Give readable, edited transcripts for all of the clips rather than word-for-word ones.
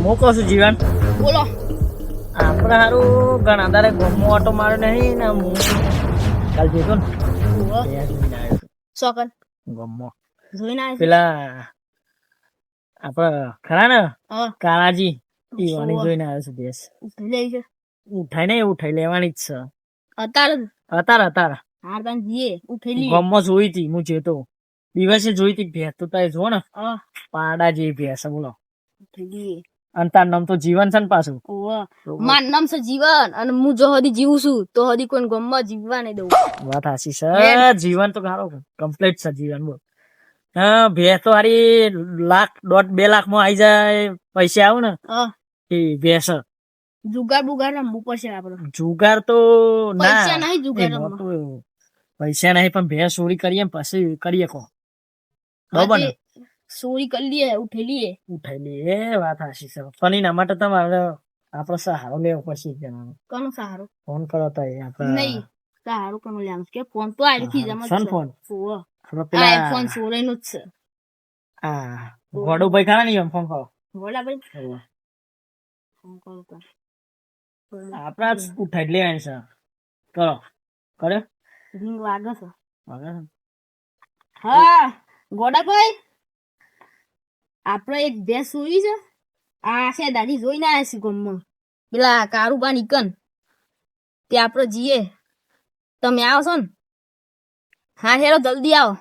હું કહું છું જીવન, બોલો. આપણે હારું ઘણા દાડે ગમો ઓટો માર્યો નહીં ને હું કાલ જતો ને ઓહો. ત્યાં જોઈને આવ્યો છું. સોકન ગમો જોઈને આવ્યા પેલા આપડે ખરા ને હા કાળાજી ઈ વાણી ઓહો. જોઈને આવ્યો છું ભેંસ. ઉઠી લઈ છે ઉઠાઈ ને ઉઠાઈ લેવાની જ છે અત્યારે જ. અત્યારે હાર તાન જીએ ઉઠેલી ગમો જોઈ હતી હું જોતો દિવસે જોઈ હતી ભેંસ તો તારે જો ને હા પાડા જેવી ભેંસ છે બોલો. ઉઠેલી અને તાર નામ તો જીવન છે ને પાછું. ઓહો. મારું નામ છે જીવન અને હું જો હદી જીવું છું તો હદી કોઈ ગમમાં જીવવા નહીં દઉં. વાત હાચી છે. જીવન તો સારો કમ્પ્લીટ છે જીવન બોલ. હા ભેંસ તો હારી લાખ 1.5 લાખ માં આવી જાય પૈસા આવું ને હા એ ભેંસ. જુગાર બુગાર રમવું પડશે આપડે. જુગાર તો પૈસા ના નહીં જુગાર એમાં રમવા. તો પૈસા નહીં પણ ભેંસ ચોરી કરીએ ને પછી કરીએ કો બરોબર ને. ચોરી કરી લઈએ ઉઠેલી ઉઠાઈ એ વાત હાચી છે પણ એના માટે તમારે આપડે સહારો લેવો પડશે જણાવો. કોનો સહારો ફોન કરો તો એ આપડે નહીં સહારો કોનો લેવાનું કે ફોન તો આવી થી જમા સન ફોન ઓહો. આપડે આ પેલા આઈફોન 16 નો જ છે. આ ગોડુભાઈ ખરા ને એમ ફોન કરો. બોલા ભાઈ ફોન કરો તો. આપડા જ ઉઠાઈ લેવાની છે કરો કર્યો રિંગ વાગે છે. વાગે છે? હા ગોડાભાઈ આપડે એક ભેંસ સુઈ છે આ છે દાદી જોઈને આવ્યા છે ગમમાં પેલા કારુબા નીકન તે આપડે જઈએ તમે આવો છો ને હા હેરો જલ્દી આવો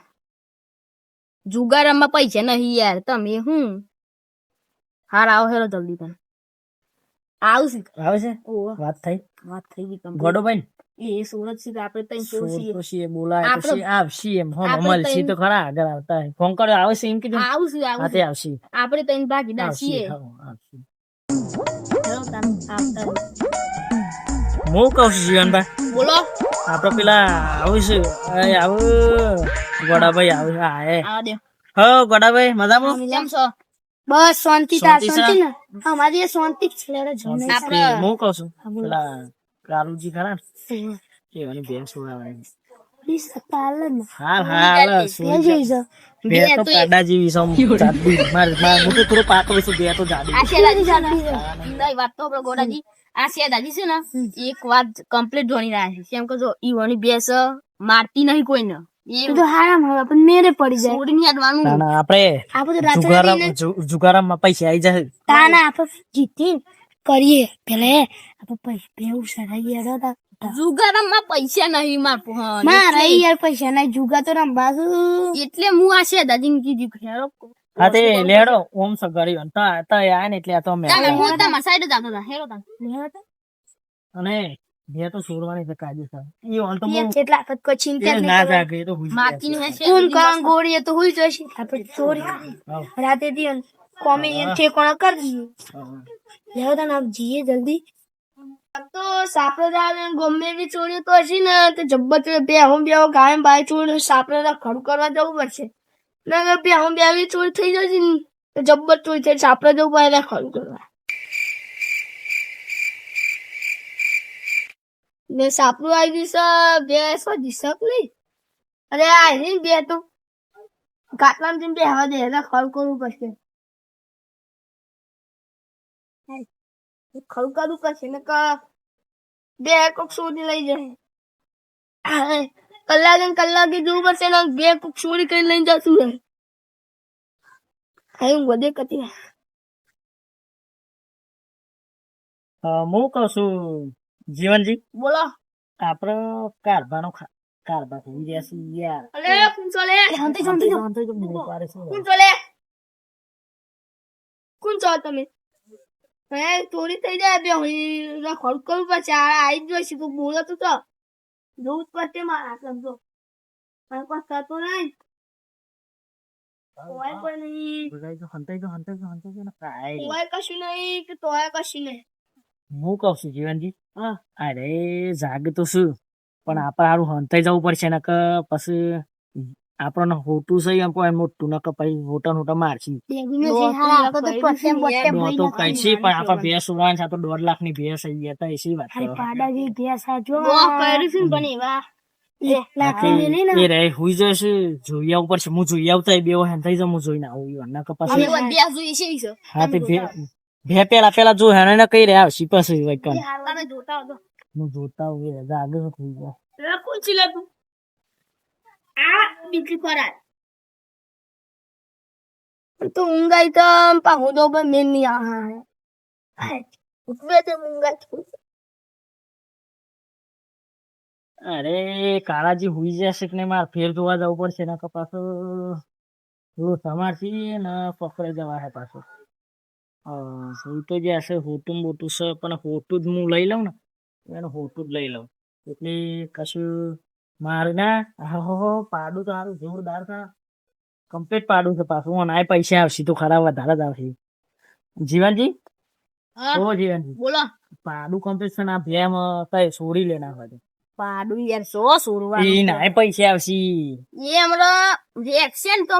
જુગારમાં પૈસા નહીં યાર તમે હું હાર આવો હેરો જલ્દી તમે આવશે આવે છે ઓહો વાત થઈ વાત થઈ ગઈ complete. ગોડુભાઈ એ સુરત છે આપણે તઈ સોળ સોસીએ પછી એ બોલાય આપણે- પછી આવશે એમ હો આપણે મળશે તઈ- તો ખરા આગળ આવતા હોય. ફોન કર્યો આવશે એમ કીધું આવશે હા તે આવશે આપણે તઈ ભાગીદાર આવશે છીએ હા, આવશે. હેરો તમે આવતા રહો. હું કહું છું જીવનભાઈ બોલો આપડે પેલા આવું છે આવું ગોડાભાઈ આવું છે હા એ આવા દે હો ગોડાભાઈ મજામાં કેમ છો બસ શાંતિ શાંતિ છે? ને અમારી એ શાંતિ જ છે રે જમે આપણે- હું કહું છું પેલા કારુજી ખરા ને એવાની બેન સોડાવાની વીસ પાલન હાલ હાલ એ જોઈ છે બે તો પાડા જેવી સમ જાડી માર હું તો થોડો પાતળો છું બે તો જાડી આ શેદાજી છે ને નહીં વાત તો આપણે ગોડાજી આ શેદાજી છે ને એક વાત કમ્પ્લીટ જોણી રહ્યા છે કેમ કે જો ઈ વણી બેસ મારતી નહીં કોઈને એ તું તો હારામ હવે પણ મેરે પડી જાય છોડીને હેડવાનું ના ના આપણે આ બધું રાત્રે જુગારામાં પૈસા આવી જાય તાના આપણે જીતી કરીએ પેલા આપણે પૈસા બેવું સરાઈએ હતા જુગારમાં પૈસા નહીં માર ફોન મારા યાર પૈસા ના જુગા તો રમવા છું એટલે હું આ શેદાજીને કીધું કે હેરો હા તે લેડો ઓમ સગાડી તા તા આયા ને એટલે આ તો અમે ચાલો હું તમારા સાઈડ જ આવતો હતા હેરો તા અને બે તો છોડવાની છે કાજુ સર ઈ ઓન તો બહુ કેટલા આપણે કોઈ ચિંતા એ જ ના નહીં જાગે એ તો હુઈ મારતી જાય. નહીં કોણ કાં ગોળીએ તો હુઈ જશે આપણે ચોરી હાવ, રાતે દી કોમી એમ ઠેકોણા કરી દઈએ હાવ. લેવો તને આપ જઈએ જલ્દી તો સાપડા ગમે એવી ચોરી તો હશે ને તો જબ્બર બે હું બે ગાય બાય ચોરી સાપડા ખડું કરવા જવું પડશે ના બે હું બે આવી ચોરી થઈ જશે ને તો જબ્બર ચોરી થઈ સાપડા જવું પડે ખડું કરવા ને સાપડું આવી ગયું છે બે સો દિશક લઈ અરે આ ને બે તો ગાટલામાં જઈને બે હવા દે એટલે ખડું કરવું પડશે ખડું કરવું પડશે ને બે કોક ચોરી લઈ જાય કલાકે જોવું પડશે ને બે કોક ચોરી કરી લઈને જશું ને હું વધે કતી હું કહું છું જીવનજી બોલો આપડે કારભાનો કારભા થઈ ગયા છે યાર અલે કોણ ચાલે શાંતિ વાંધો તો બહુ પારે છે. કોણ ચાલે કોણ છો તમે હે ચોરી થઈ જાય બે હું ખોડ કરું પછી આવી જ જોઈશ તું બોલો તો જોવું જ પડશે મારા સમજો મારે કોઈ થતો નહીં તોય કોઈ નહીં હંતાઈ ગયો ને કાંઈ. તોય કશું નહીં કે તોય કશું નહીં હું કહું છું જીવનજી હા અરે જાગે તો શું પણ આપડે હારું હંતાઈ જવું પડશે ને કે પછી આપણને હોટું છે એમ કોઈ મોટું ન કે પછી હોટા મારશી તો કઈ છે પણ આપડે ભેંસ ઉડાન છે તો 1.5 લાખ ની ભેંસ આવી ગયા તા એસી વાત કરો. પાડાજી ભેંસા જો બહુ કર્યું છે ને પણ એવા એ રે હુઈ જશે જોઈ આવું પડશે હું જોઈ આવતા બે હેન થઈ જાઉં હું જોઈને આવું ઈવન ના કે અમે પછી બધા જોઈએ છે હા તે ભે પેલા જો હેને ને કઈ રહ્યા આવશી પછી વૈકન તમે જોતા હો હું જોતા હોય જાગે તો થઈ ગયા કોણ છે લે તું આ બીજી ખરા તો ઊંઘાઈ તો પાહુ તો પણ મેન નહીં આ ઉઠવે તે ઊંઘાઈ અરે કાળાજી હુઈ જશે કે નહીં માર ફેર જોવા જવું પડશે ને પાછો સમારથી ને પકડાઈ જવા હે પાછો સુઈ તો જે હશે હોટું મોટું છે પણ હોટું જ હું લઈ લઉં ને એનું હોટું જ લઈ લઉં એટલે કશું મારે ના હો પાડું તો સારું જોરદાર છે કમ્પ્લીટ પાડું છે પાછું અને આ પૈસા આવશે તો ખરા વધારે જ આવશે જીવનજી ઓ જીવનજી બોલો પાડું કમ્પ્લીટ છે ને આ ભેમ કઈ છોડી લેના હોય પાડું યાર સો સોરવા એ ના પૈસા આવશે એ હમણાં જે એક્શન તો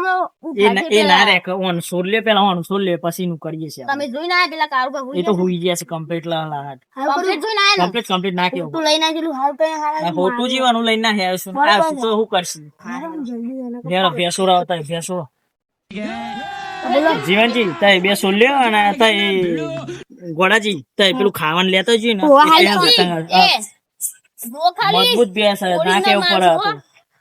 એ ના રે ઓન સોર લે પેલા ઓન સોર લે પછી નું કરીએ છે તમે જોઈને આયા પેલા કારું પર એ તો હોઈ ગયા છે કમ્પ્લીટ લાટ કમ્પ્લીટ જોઈને આયા ને કમ્પ્લીટ ના કેવું તું લઈને આવેલું હાલ તો હારા હોટું જીવાનું લઈને ના આવશું આવશું તો શું કરશું યાર ભેંસો રાવતા ભેંસો જીવનજી તય બે સોલ લ્યો અને તય ગોડાજી તય પેલું ખાવાનું લેતો જ ને મજબૂત ભેંસ ના કેવું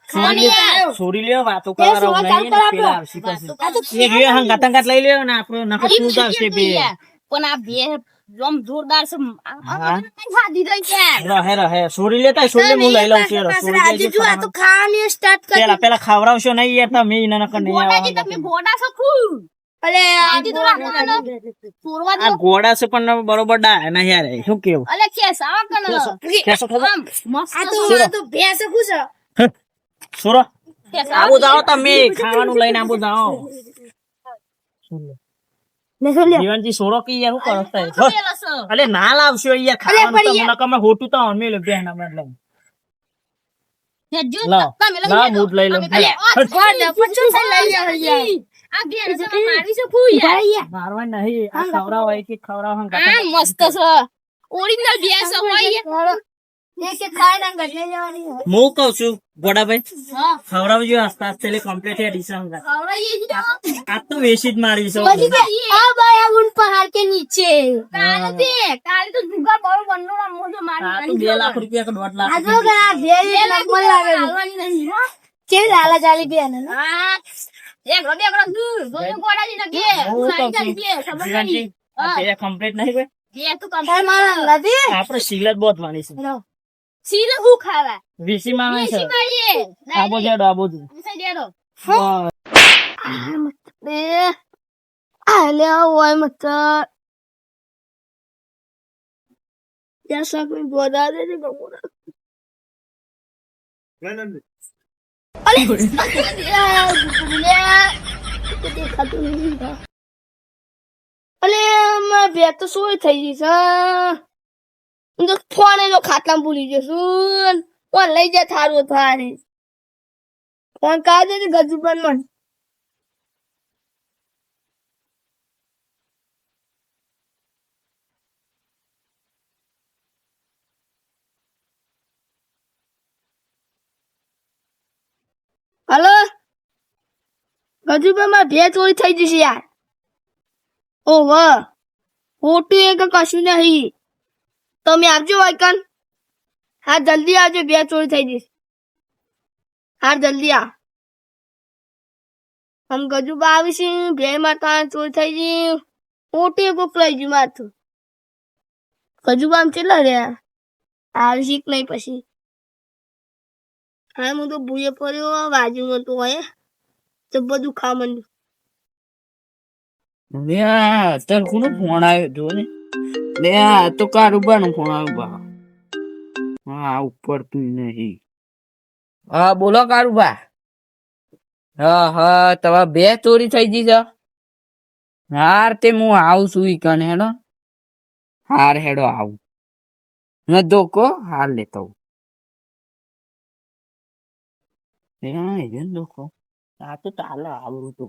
પડે છોડી લ્યો વાતો કરવા પેલા આવશે પછી એક લ્યો હંગાત લઈ લ્યો ને આપણો નખર તું આવશે બે પણ આ બે જોમ જોરદાર છે ખાધી દઈ છે રહે છોડી લેતા છોડી લે હું લઈ લઉં છું છોડી જો આ તો ખાવાની સ્ટાર્ટ કરી પેલા ખવડાવશો નહીં યાર તમે એના નકર નહીં ગોડાજી તમે ગોડા છો ખુ અલે આજી તો રાખવાનો સોરવા આ ગોડા છે પણ બરોબર ડા ના યાર શું કેવું અલે કેસ આવા કનો કેસો ખબર મસ્ત આ તો ભેંસ ખુશ સુરો કેસ આબુ જાઓ તમે ખાવાનું લઈને આબુ જાઓ જીવનજી સોરો કી યાર શું કરો છો અલે ના લાવશો યાર ખાવાનું તો મને કમે હોટું તો અમે લે બેન અમે લઉં લાવ લાવ મૂડ લઈ લઉં આ ઘેર જમા મારી છે ફૂયા મારવા નહીં આ ખવરાવ કે ખવરાવ હંગા આ મસ્ત છે ઓરિજિનલ બેસ હોય એક ખાઈ ના ગજે જવાની હું કહું છું ગોડાભાઈ હા ખવડાવજો આસ્તા આસ્તે લે કમ્પ્લીટ હે ડીસા હંગા ખવડાઈએ આ તો વેશી જ મારવી છે આ ભાઈ આ ઉન પહાડ કે નીચે કાલે તો જુગા બહુ બન્નો ના મોજો આ મારી તો 2 લાખ રૂપિયા કે 1.5 લાખ આ જો ગા ભેરી લગમલ લાગે હાલવાની નહીં હો કે લાલા ચાલી બેન હા એક રોડે એકડો દૂર જોજો ગોડાજી ના ઘેર હું કહું ઉલાઈ છું જાય ખબર જીવનજી નહીં આ બે કમ્પ્લીટ નહીં ભાઈ ઘેર તો તાર કમ મારા નથી આપણે સિગરેટ બહુ વાની છે સીલે હું ખાવા વીસી માં આવે છે વીસી મારીએ આબો જેડો આબો જ વીસી દેરો બે આ લે ઓય મત યા સકું ગોદા દે ગમુરા અલે અલે માં બે તો સોય થઈ ગઈ છે ફોન એનો ખાટલામાં ભૂલી જશું ફોન લઈ જા થારું થારી ફોન કાઢે ને ગજુ પણ મન હલો ગજુભાઈ માં ભે ચોરી થઈ જશે યાર ઓ વાહ ખોટું એક કશું નહીં તમે આવજો વાયકન હા જલ્દી આવજો બે ચોરી થઈ જશે હા જલ્દી આ હમ ગજુબા આવીશું બે માતા ચોરી થઈ ગઈ ખોટું કોક લઈ ગયું માથું ગજુબા આમ કેટલા રહ્યા આવીશ નહીં પછી હા હું તો ભૂએ પડ્યો બાજુમાં તો હોય તો બધું ખા માંડ્યું તાર કોનો ફોન આવ્યો જો ને લે આ તો કારુબા નો ફોન આવ્યો બા હા ઉપર તું નહીં હા બોલો કારુબા હા તમારે બે ચોરી થઈ ગઈ છે હાર તે હું આવું છું ઈ કને હેડો હાર હેડો આવું ન દોકો હાર લેતો દોકો આ તો ચાલે આવડું તો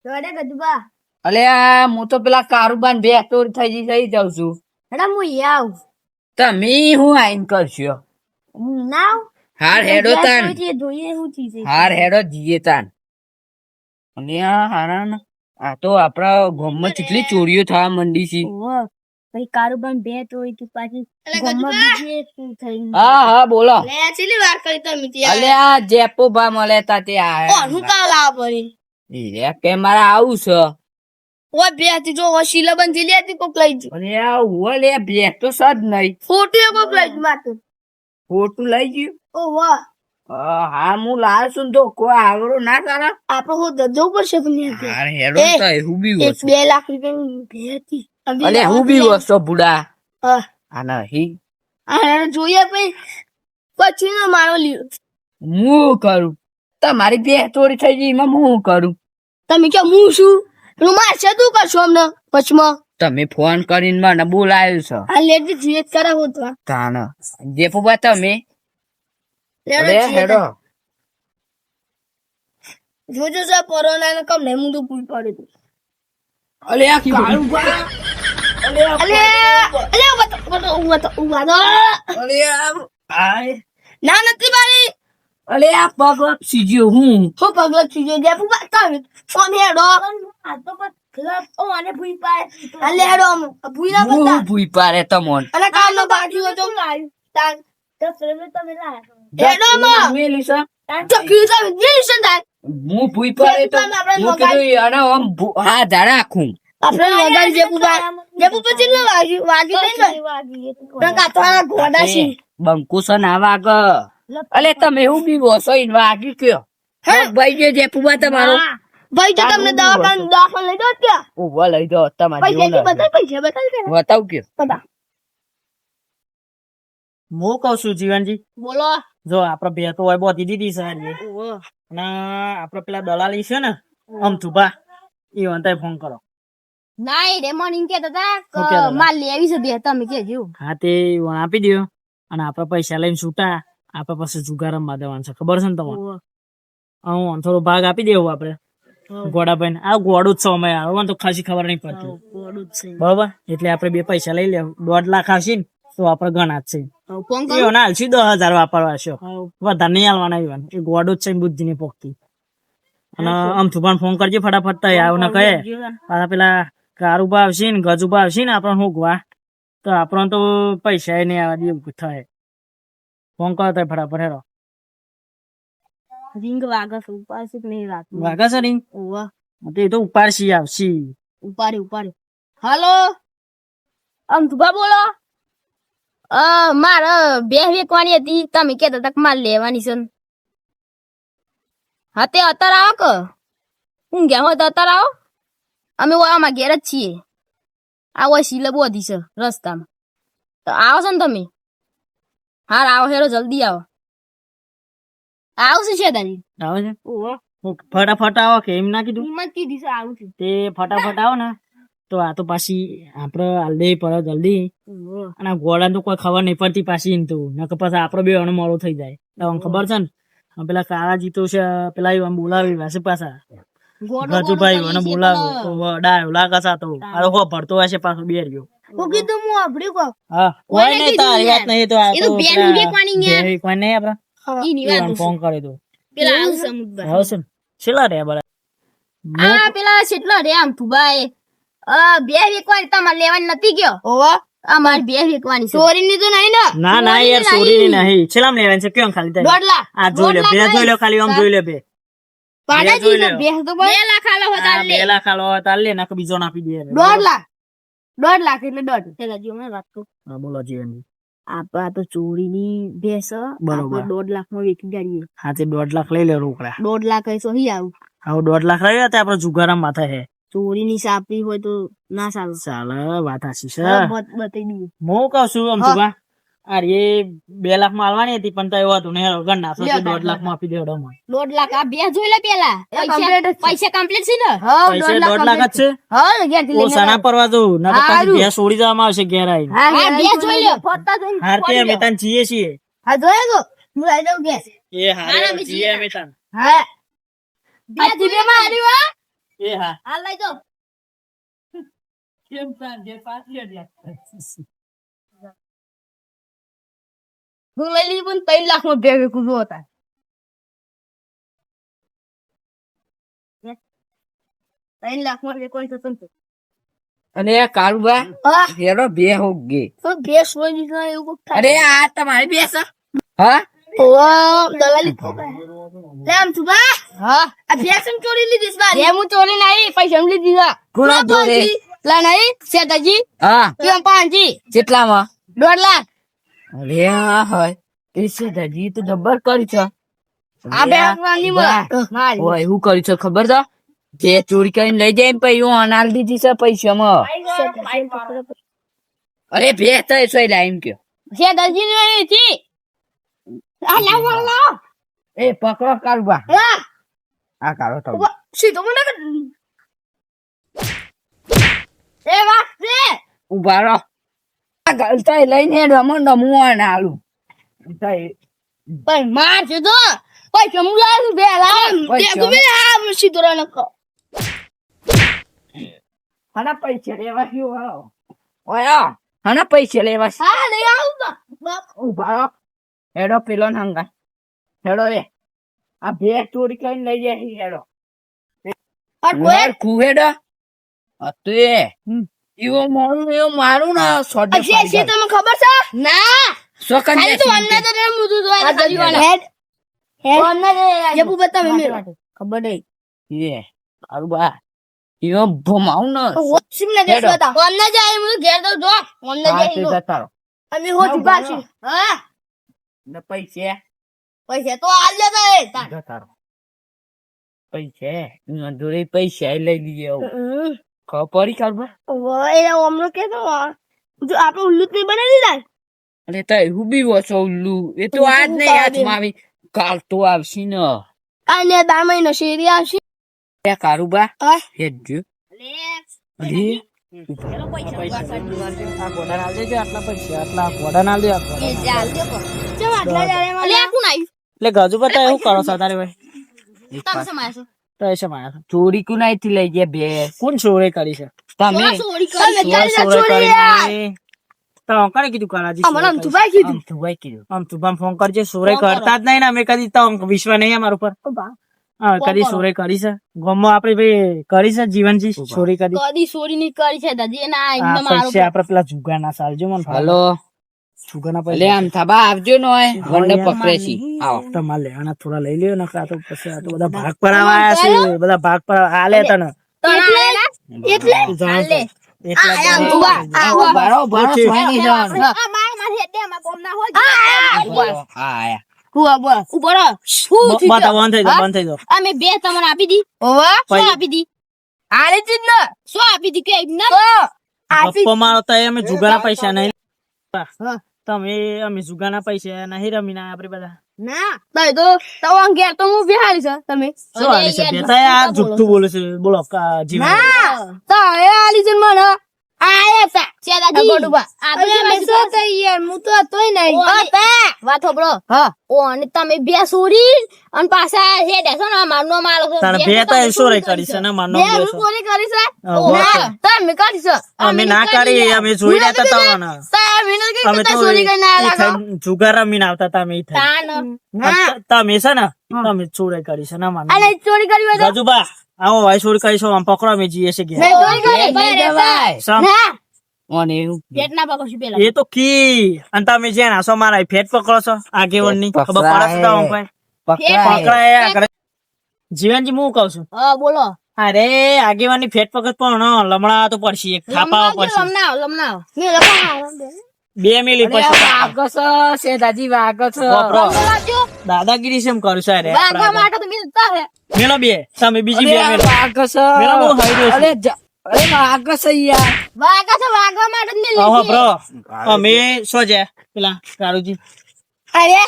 જોડે ગજુબા અલે આ હું તો પેલા કારુબાન બે ચોરી થઈ ગઈ જઈ જાઉં છું હેડા હું આવ તમે હું આઈન કરશો નાવ હાર હેડો તાન જોઈએ શું ચીજ હાર હેડો જીએ તાન અને આ હારા આ તો આપણા ગામમાં કેટલી ચોરીઓ થવા મંડી છે. ઓહો પછી કારુબાન બે તો તું પાછી અલે ગામમાં ગજુભા. બીજી એક થઈ હા બોલો. લે ચેલી વાર કરી તમે ત્યાં અલે આ જેપો ભા મળે તા તે આયા. હું કાલ લાવ પડી એ કે મારે આવું છે. ઓય બે હતી જો ઓય શીલા બંધ લે હતી કોક લઈ જ અરે આ હુવા લે બે તો સદ નહીં. ફોટો એ કોક લઈ જ મારતો ખોટું લઈ ગયું. ઓ વાહ હા હું લાવ છું ને તો કોઈ આગળ ના કરે. આપણે હું જવું પડશે તમને હાર હેડો એ, તો હું બી એક વસ્તુ. 2 લાખ રૂપિયાની ભે હતી અલે હું બી વસ્તુ બુડા. હા આ નહીં આ જોઈએ પછી નો મારો લ્યો હું કરું. તમારી બે ચોરી થઈ ગઈ એમાં હું કરું. તમે કે હું છું પેલું મારશે તું કરશો અમને પછમાં તમે ફોન કરીને મને બોલાયો છો. આ લેડી જીએ કરાવો તો તાણ જેપો બા તમે. લેડો અરે જીએ હેડો. જોજો સા કોરોના ને કમ નહીં મુંડું પૂરી પડે તું અલે આ કાળું બા. અલે આ અલે અલે ઉવા દો અલે આ આય. ના નથી મારી અલે આ પગ સીજ્યો હું. હું પગલો ચીજો દે પુપા તમે કોમ હેડો આ તો ક્લબ ઓ અને ભૂઈ પાય અલે હેડો ભૂઈ ના હું બતા ભૂઈ પારે તમોન. અને કાલ નો બાકી હોય તો તાન તો ફ્રેમે તમે લાયા હેડો માં મેલી છે. તો કીધા વિજય થાય હું ભૂઈ પારે તો હું કીધું અને આમ હા ધા રાખું. આપણે વગાડી જે પુપા ચિલ્લો વાગી નહીં ને કાતવાના ઘોડા છે બંકુશ ના વાગ. અલે તમે એવું બી વસો ઈન વાગી કયો. ભાઈ જે પુબા તમારો. ભાઈ તો તમને દવાખાને લઈ દો ત્યાં ઉભા લઈ દો તમારે પૈસા પૈસા બતાવી બતાવ કયો. બતા હું કઉ છું જીવનજી, બોલો જો આપડે બે તો હોય બોધી દીધી છે આજે. અને આપડે પેલા દલાલી છે ને અમથુભા એ વંતાય ફોન કરો. નાઈ રેમોન ઇન કેતા શું હતા કહેતા હતા? માલ લેવી છે બે તમે કેજો હા તે વણ આપી દો અને આપડે પૈસા લઈને છૂટા આપડે પછી જુગાર રમવા દેવાનું છે, ખબર છે ને તમને? હું થોડો ભાગ આપી દેવું આપડે ગોડાભાઈ આ ગોડું જ છે અમે આવે તો ખાસી ખબર નહીં પડતી બરોબર. એટલે આપડે બે પૈસા લઈ લે 1.5 લાખ આવશે ને તો આપડે ગણા જ છે. ફોન એવો ના હાલશી 10,000 વાપરવા છે, વધારે નહીં હાલવાના ઈવન. એ ગોડું જ છે બુદ્ધિ ની પોખતી. અને આમ તુફાન ફોન કરજે ફટાફટ તઈ આવ ને કહે પાછા પેલા કારુબા આવશે ને ગજુબા આવશે ને આપડે હોગવા તો આપણને તો પૈસા નહીં આવવા દે એવું થાય. ફોન કરો તઈ ફટાફટ હેરો. રિંગ વાગે છે ઉપાડશે કે નહીં રાત વાગા છે નહીં એ તો ઉપાડશી આવશી. ઉપાડે હાલો આમ તુબા બોલો મારે બે વેકવાની હતી તમે કેતા હતા કે માલ લેવાની છે ને. હા તે અત્યારે આવો કે હું ગયા હોય તો અત્યારે આવો. અમે આમાં ઘેર જ છીએ. આ હોય સિલે બોધી છે રસ્તામાં તો આવો છો ને તમે. હાર આવો હેરો જલ્દી આવો. આવશે છે દાદી આવે છે ફટાફટ આવો કે એમ ના કીધું કિંમત કીધી છે આવું છે. તે ફટાફટ આવો ને તો આ તો પાછી આપડે હાલ દે પડે જલ્દી. અને આ ઘોડા તો કોઈ ખબર નહીં પડતી પાછી એમ તો નકર પછી આપડે બે અણ મોડું થઈ જાય. તમને ખબર છે ને પેલા કાળાજી તો છે પેલા એવા બોલાવી પાસે પાછા ગજુભાઈ એને બોલાવ્યો તો ડાયો લાગે છે તો આ હો ભરતો હશે પાછો બે રહ્યો. હું કીધું હું આપડી કો હા કોઈ નહીં તારી વાત નહીં તો આ એ તો તો બેન પેલા વેકવાની યાર. બે કોઈ નહીં આપડે ઈની વાત ઈવન ફોન કરી દો પેલા આવશે મુદ્દા આવશે ને છેલ્લા રે બરાબર. આ પેલા કેટલા રે આમ તુબાએ બે વેકવાની તમારે લેવાની નથી ગયો ઓવા અમારે બે વેકવાની છે. ચોરી ની તો નહીં ને ના ના યાર સોરી નહીં છેલ્લા લેવાની છે કેમ ખાલી તારી 1.5 લાખ આ જોઈ લે બે જોઈ લે ખાલી આમ જોઈ લે બે પાડાજી બે ને જોઈ લે. 2 તો 2 લાખ આલો આ વધારે 2 લાખ આલો તાર લે નાખ બીજો ના આપી દે. 1.5 લાખ 1.5 લાખ એટલે 1.5 પેલા જો મને વાત કહું હા બોલો જીવન આપડા તો ચોરીની ભેસ બરોબર. 1.5 લાખમાં વેચી જાડીએ. હા તે 1.5 લાખ લઈ લે રોકડા. 1.5 લાખ હશે હી આવું હવે 1.5 લાખ રહ્યા તે આપડે જુગારામ માથે હે ચોરીની સાપી હોય તો ના ચાલે. ચાલે વાત હાચી છે. બતાવી દઈએ હું કહું છું આમ તું આ રે 2 લાખ માં આલવાની હતી પણ તો એવું હતું ને ગણ નાખો તો 1.5 લાખ માં આપી દેવડો મને 1.5 લાખ આ બે જોઈ લે પેલા પૈસા કમ્પ્લીટ છે ને. હા પૈસા 1.5 લાખ જ છે. હા ઘેર થી ઓ સાના પરવા દઉં ના તો પાછી ભેંસ છોડી જવામાં આવશે ઘેર આવીને. આ બે જોઈ લે ફરતા જોઈને હાર તે અમે તાન જીએ છીએ. હા જોયે તો હું લઈ દઉં ઘેર એ હારે જીએ અમે તાન. હા બે જીબે માં આલી વા એ હા હાલ લઈ જાઓ. કેમ તાન જે પાછી અડ્યા. હું લઈ લીધી પણ 3 લાખમાં બે વેકું જો હતા. 3 લાખમાં વેચવાનું થતું ને. અને કારુબા હા હેડો બે હોગ ગે તો ભેંસ હોય દીધા એવું કોક થાય. અરે આ તમારી બે છે હા ઓવા દલાલી લે આમ તું બા હા આ ભેંસ એમ ચોરી લીધી છે બારી. એ હું ચોરી નહીં પૈસા એમ લીધી દીધા ગુણા દોરે લા નહીં શેતાજી હા એમ પાંચી કેટલામાં 1.5 લાખ અરે હા હોય એ છે દાદી તો જબર કરી છે આ બે વાંગી મારી ઓય એવું કર્યું છે ખબર છે જે ચોરી કરીને લઈ જાય ને પછી હું અનાલ દીધી છે પૈસામાં અરે બે તો સોય લાઈમ કયો શેતાજી ની હતી આ લાવ લાવ એ પકડો કારુબા હા આ કાઢો તમે ઉભા, સીધો મને એ વાત છે ઉભા રહો આ ગલતા લઈને રમણ રમવું આલું પણ માર છે તો પૈસા હું લાવું 2 લાખ દેખો બે આ સીધો રા નકો હના પૈસા લેવા શું ઓય હના પૈસા લેવા હા લઈ આવું બાપ ઉભા રહો હેડો પેલો હંગા હેડો એ આ બે ચોરી કરીને લઈ જાય હેડો આ કોઈ કુહેડો અતે એવો મારું ને સોડે અજય છે તમને ખબર છે ના સો ખાલી તો અમને તો રેમ મુદુ તો આ આ હેડ અમને જબુ બતાવે મેરો ખબર નહીં એ કારુબા એવો ભમાવું ને સિમ ને દેખ બતા અમને જાય હું ઘેર તો જો અમને હા તે જાય જતા રહો અમે હોતી પાછી હા ને પૈસા પૈસા તો આલ જતા એ તાર. જતા રહો પૈસા જોડે પૈસા લઈ લઈએ ખબર પડી કારુબા ઓય ઓમનો કે તો જો આપણે ઉલ્લુ નહીં બનાવી દીધા અરે તો એવું બી વસો ઉલ્લુ એ તો આજ નહીં હાથમાં આવી કાલ તો આવશે ને અને દામઈ નો શેરી આવશે એ કારુબા હા હેડજો લે અરે પેલો પૈસા આ ગોડા ના દેજો આટલા પૈસા આટલા ગોડા ના દે એ જાલ દે કો ચમ આટલા જારે લે આ કોણ આવ્યું એટલે ગજુ બતા એવું કરો છો તારે ભાઈ તમે સમાયા છો તો એસે માયા ચોરી કુનાઈ થી લઈ ગયા બે કોણ ચોરી કરી છે તમે ચોરી તમે કરી ચાલી જા ચોરી છોડી યાર તો કોણે કીધું કરાજી અમને આમ તુભાઈ કીધું આમ તો ભાઈ કીધું આમ તું પણ ફોન કરજે ચોરી કરતા જ નહીં ને અમે કદી તો વિશ્વાસ નહીં અમારા ઉપર હા કદી ચોરી કરી છે ગમો આપડે ભાઈ કરી છે જીવનજી ચોરી કરી કદી ચોરી નહીં કરી છે દાદી ના આ એમને મારો પૈસા આપડે પેલા જુગા ના સાલજો મને હલો જુગા ના લે પૈસા આમ થાબા આવજો ને ઓય વંડે પકડે છે આવો તમારે લેવાના થોડા લઈ લ્યો ને કાં તો પછી આ તો બધા ભાગ પર આવ્યા છે બધા ભાગ પર આલે તને એટલે તું જાણ આલે. એટલા આ તો ઉભા. આવો બારો બારો ઓકે. સ્વામી જવાનું આ માર હેડે માં કોમ ના હોય હા આયા હુઆ બોલ ઉભો રહો શું થયું બધા બંધ થઈ જાઓ બંધ થઈ જાઓ અમે બે તમને આપી દી ઓવા શું આપી દી આલે જ ન શું આપી દી કે ના ગપ્પો મારો તો અમે જુગાના પૈસા નહીં તમે અમે જુગાના પૈસા નહીં રમીને આપણે બધા ના તઈ તો તવા ઘેર તો હું બિહારી છે તમે શું હાલે છે બેટા આ જુઠ્ઠું બોલે છે બોલો જીવન તો એ આલી જન મને આયા તા ચેદાજી ગોડુબા અરે મે સો તઈ યાર હું તો તોય નહીં વાત હોબળો હા ઓ અને તમે બે સોરી અને પાછા હેડે છો ને મારનો માલો છો તારે બે તો ચોરી કરી છે ને માનો બે હું ચોરી કરી છે ના તમે કરી છે અમે ના કરી અમે જોઈ રહ્યા હતા તમને તમે ને કે અમે તો ચોરી કરીને ઈ આલા થઈ જુગાર રમીને આવતા હતા અમે ઈ થઈ. તાન તમે છે ને તમે ચોરી કરી છે ના માનો અરે ચોરી કરી હોય તો ગજુબા આવો ભાઈ ચોરી કરી છે આમ પકડો અમે જઈએ છે મેં ચોરી કરી નહીં જવાય સમ ના ઓને એવું પેટ ના પકડશું પેલા એ તો કી અને તમે જે નાસો મારા ફેટ પકડો છો આગેવન ની ખબર પડે છે તમને કોઈ? પકડાય પકડાય આગળ જીવનજી હું કહું છું હા બોલો અરે આગેવાન ની ફેટ પકડ પણ લમણા તો પડશે એક થાપાવા પડશે લમનાવ મે લપા 2 મિલી પડશે વાગસ છે દાદી વાગસ વાપરો. દાદાગીરી શેમ કરું છે અરે વાગવા માટે તો મિલતા હે મેલો બે તમે બીજી બે મેલો વાગસ મેરા બહુ હાઈ રહ્યો છે. અરે વાગસ યાર વાગા છે વાગવા માટે જ મિલ આવો બ્રો અમે શું છે પેલા કારુજી અરે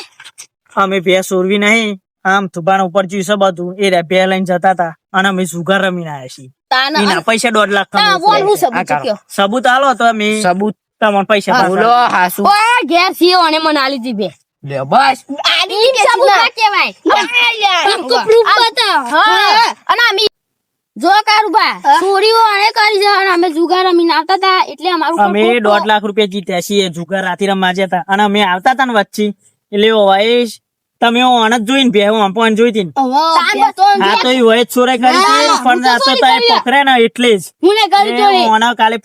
અમે બે સોરવી નહીં આમ થુબાના ઉપર જીવશે બધું એ રે બે લઈને જતા હતા અને અમે જુગાર રમીને આવ્યા છીએ તાન એના પૈસા 1.5 લાખ તા બોલ હું સબૂત આ કરો. કયો સબૂત આલો તો અમે સબૂત તમને પૈસા પાછા બોલો હાસુ ઓય ઘેર સીઓ અને મને આલી દી બે લે બસ આલી કે સબૂત ના કહેવાય हमको प्रूफ બતાવ હા અને અમે જો કારુબા ચોરીઓ આને કરી છે અને અમે જુગાર રમીને આવતા હતા એટલે અમારું અમે 1.5 લાખ રૂપિયા જીત્યા છીએ જુગાર રાતી રમવા જતા અને અમે આવતા હતા ને વચ્ચે એટલે વાઈશ તમે ઓન જ જોઈને બે હું પણ જોઈ હતી ને. હવે બે તો હા તો એ વયે જ ચોરાઈ કરી હતી પણ આ તો તમે પકડ્યા ને એટલે જ મુને કરી એ ચોરી ઓના કાલે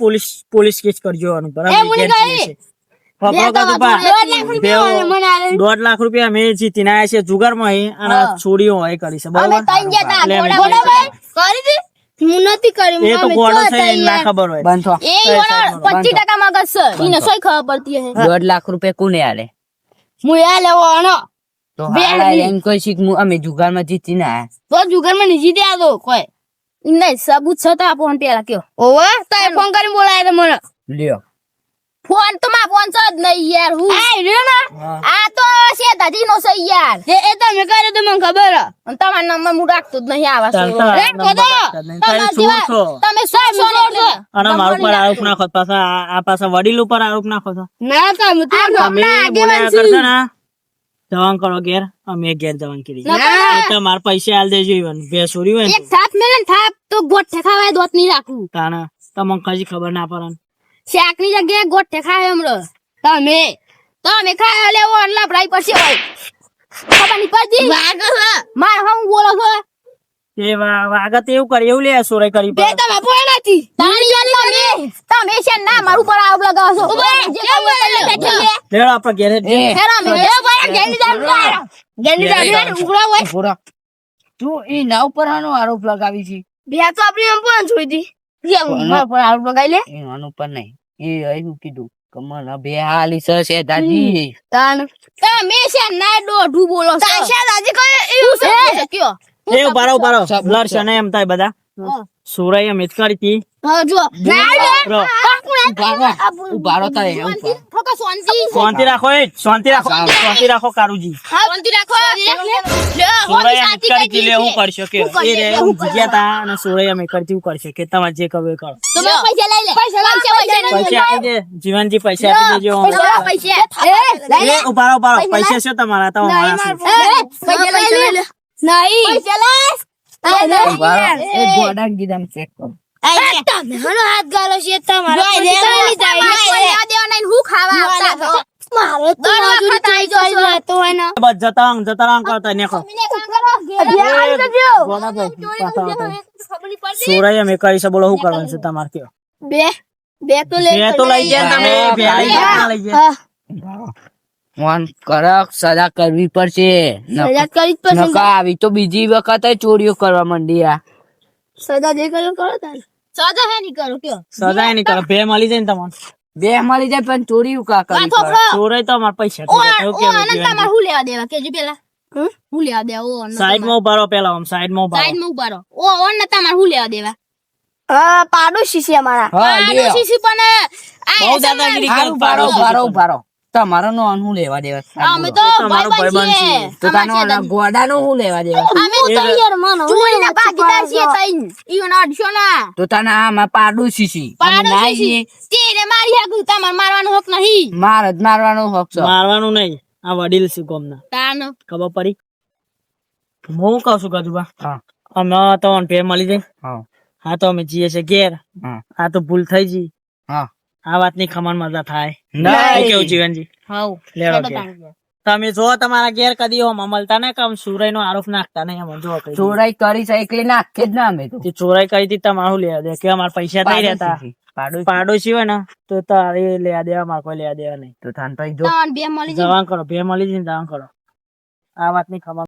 પોલીસ કેસ કરજો આનું બરાબર મુની ઘેર કરી. જઈએ છે. પકડો કાં તો બા. 1.5 લાખ રૂપિયા અમે જીતીને આયા છે જુગારમાં એ અને આ છોડીઓ હોય કરી છે બરાબર એટલે અમે કરી દી હું નથી કરી એ તો ગોળો છે એને ના ખબર હોય બંધ થો. એ ઈવોનો 25% મગજ છે ઈને સોય ખબર પડતી હે 1.5 લાખ રૂપિયા કોને આલે હું યા લેવો આનો તો બે હાલા આદમી. એમ કોઈ શીખ અમે જુગારમાં જીતીને આયા. તો જુગારમાં નીજી દે દો કોઈ નહીં સબૂત છે તો આપો પેલા કયો ઓવે તો એ ફોન કરીને બોલાય તો મને લ્યો ફોન તો માં ફોન છે જ નહીં યાર હું એ રહ્યો ને આ તો શેતાજી નો છે યાર એ તમે કરે તો મને ખબર હે. અને તમારો નંબર હું રાખતો જ નહીં આવા ચાલતા છો. નંબર રાખતા જ નહીં. તારે ચોર છો તમે શું છો ને એટલે? અને મારા ઉપર આરોપ નાખો છો. પાછા આ પાછા વડીલ ઉપર આરોપ નાખો છો ના તમે તો તમે બોલ્યા કરશો ને જવાન કરો ઘેર અમે ઘેર જવાન કરી એ તો મારા પૈસા આલ દેજો ઈવન બે ચોરી હોય ને એક થાપ મેલે ને થાપ તો ગોઠે ખાવાય દોત નહીં રાખવું તાના તમને કશી ખબર ના પડે ને. શાક ની જગ્યાએ ગોઠે ખાય હમણાં તમે ખાય લેવો લપડાઈ પછી હોય ખબર નહીં પડતી મારે હું બોલો છો એ વાગત એવું કરે એવું લે ચોરાઈ કરી બે તમે પોય નથી તમે છે ના મારું પર આરોપ લગાવો છો જે કામ હોય તે બેઠી લે. લેવડો આપણે ઘેર જ જઈએ. હેરા મે ગેંડી દાડી ઉગડા હોય ઉભો રહો. તું એના ઉપર આનો આરોપ લગાવી છે બે તો આપણી એમ પણ જોઈ દી મારા પર આરોપ લગાઈ લે એના ઉપર નહીં એ એવું કીધું કે મને બે હાલી છે દાદી તાન તમે છે ના દોઢું બોલો છો તાશા દાદી કહે શું છે કયો એ ઉભારો લડશે ને એમ થાય બધા ચોરાઈ અમે જ કરી હતી હા જો રો. ઉભારો થાય એવું કર. ફોકસ શાંતિ શાંતિ રાખો શાંતિ રાખો કારુજી શાંતિ રાખો ચોરાઈ અમે જ કરી હતી લે હું કરશો કે એ રે હું જીગ્યા તા અને ચોરાઈ અમે કરતી હું કરશે કે તમારે જે કરવું એ કરો તમે પૈસા લઈ લે પૈસા પૈસા આપી દે જીવનજી પૈસા આપી દેજો પૈસા એ ઉભારો પૈસા શું તમારા તો અમારા શું? પૈસા લઈ લે નહીં પૈસા લે ઉભારો. એ ગોડા ગીધામ ચેક કરો. તમે હનો હાથ ગાલો છે તમારો હું ખાવા આવતા મારે તો દર વખત આઈ જશો. તો હોય ને બસ જતા રહો કરતા નેખો ચોરાઈ અમે કરી છે બોલો શું કરવાનું છે તમારે કયો બે તો લે બે તો લઈ ગયા તમે બે લઈ ગયા ના લઈ ગયા ફોન કડક સજા કરવી પડશે સજા કરી જ પડશે. નકા આવી તો બીજી વખત ચોરીઓ કરવા માંડી આ સદા જે કર્યો કરો તારે સજા હે નહીં કરો કયો સદાય નહીં કરો બે મળી જાય ને તમને બે મળી જાય પણ ચોરી કા કરવી પડે? ચોરાઈ તો અમારા પૈસા ઓ અનંત તમારે હું લેવા દેવા કેજો પેલા હું લેવા દેવા ઓ અનંત સાઈડ માં ઉભા રહો પેલા આમ સાઈડ માં ઉભા રહો. સાઈડ માં ઉભા રહો ઓ અનંત તમારે હું લેવા દેવા હા પાડોશી છે અમારા હા આનો લ્યો. શીશી પણ આ બહુ દાદાગીરી હારું, કરો, ભારો પાડોશી ભારો પણ. ભારો તમારો નો હું લેવા દેવા અમે તો તમારો ભાઈબંધ ભાઈબંધ છીએ છીએ. તો તાનો ગોડા નો હું લેવા દેવા અમે તૈયાર માનો ચોરીના ભાગીદાર છીએ તઈન ઈવન અડશો ના તો તને આમાં પાડોશી છી અમે ના આવીએ. તેરે મારી હાગુ તમારે મારવાનો હક નહીં માર જ મારવાનો હક છે મારવાનું નહીં આ વડીલ છે ગામના તાન ખબર પડી હું કઉ છું ગજુબા હા અમે તો ભે મળી જાય હા હા તો અમે જઈએ છે ઘેર હા આ તો ભૂલ થઈ ગઈ હા આ વાતની ખમણ મજા થાય નહીં. શું કેવું જીવનજી હાઉ લેવો ઘેર. તમે જો તમારા ઘેર કદી હોમ મળતા ને કમ સુરાઈ નો આરોપ નાખતા નહીં અમે જો કઈ ચોરાઈ કરી છે એટલે નાખે જ ના અમે તો તે ચોરાઈ કરી હતી તમારું લેવા દે કે અમારા પૈસા નહીં રહેતા પાડોશી પાડોશી હોય ને તો તારે લેવા દેવા મારે કોઈ લેવા દેવા નહીં તો થાન ભાઈ જો તાન બે મળી જાય જવાન કરો બે મળી જઈને જવાન કરો આ વાતની ખબર